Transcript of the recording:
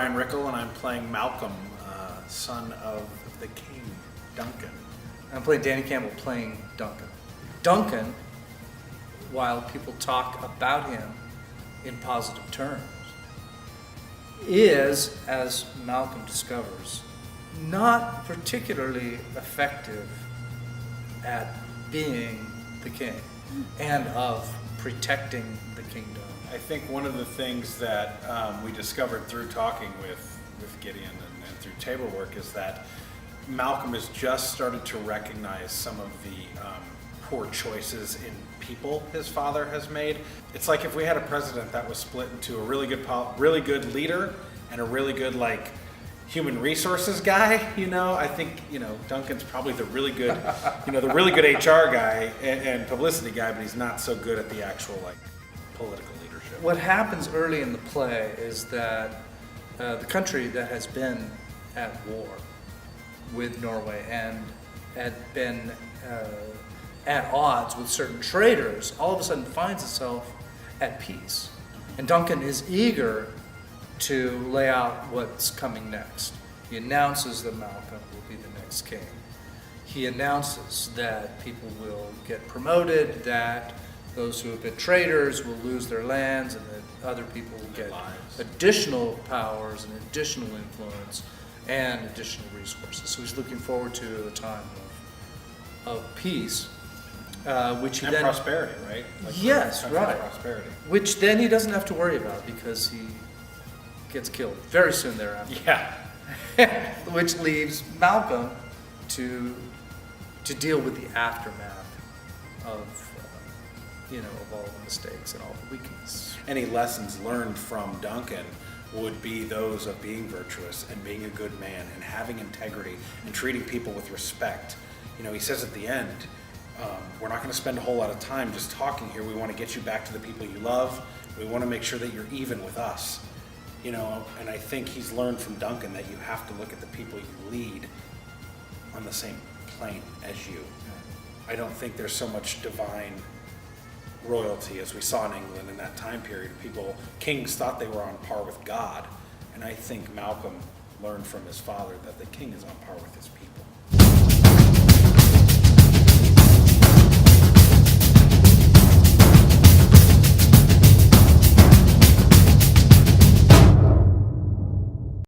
Brian Rickel, and I'm playing Malcolm, son of the king, Duncan. I'm playing Danny Campbell, playing Duncan. Duncan, while people talk about him in positive terms, is, as Malcolm discovers, not particularly effective at being the king and of protecting the kingdom. I think one of the things that we discovered through talking with Gideon and through table work is that Malcolm has just started to recognize some of the poor choices in people his father has made. It's like if we had a president that was split into a really good leader and a really good human resources guy, I think, Duncan's probably the really good, the really good HR guy and publicity guy, but he's not so good at the actual political leadership. What happens early in the play is that the country that has been at war with Norway and had been at odds with certain traitors all of a sudden finds itself at peace. And Duncan is eager to lay out what's coming next. He announces that Malcolm will be the next king. He announces that people will get promoted, that those who have been traitors will lose their lands, and that other people will get additional powers and additional influence and additional resources. So he's looking forward to a time of peace, which he and then prosperity, right? Yes, right. Prosperity, which then he doesn't have to worry about because he gets killed very soon thereafter. Yeah, which leaves Malcolm to deal with the aftermath of of all the mistakes and all the weakness. Any lessons learned from Duncan would be those of being virtuous and being a good man and having integrity and treating people with respect. He says at the end, we're not going to spend a whole lot of time just talking here. We want to get you back to the people you love. We want to make sure that you're even with us. And I think he's learned from Duncan that you have to look at the people you lead on the same plane as you. I don't think there's so much divine royalty as we saw in England in that time period. Kings thought they were on par with God, and I think Malcolm learned from his father that the king is on par with his people.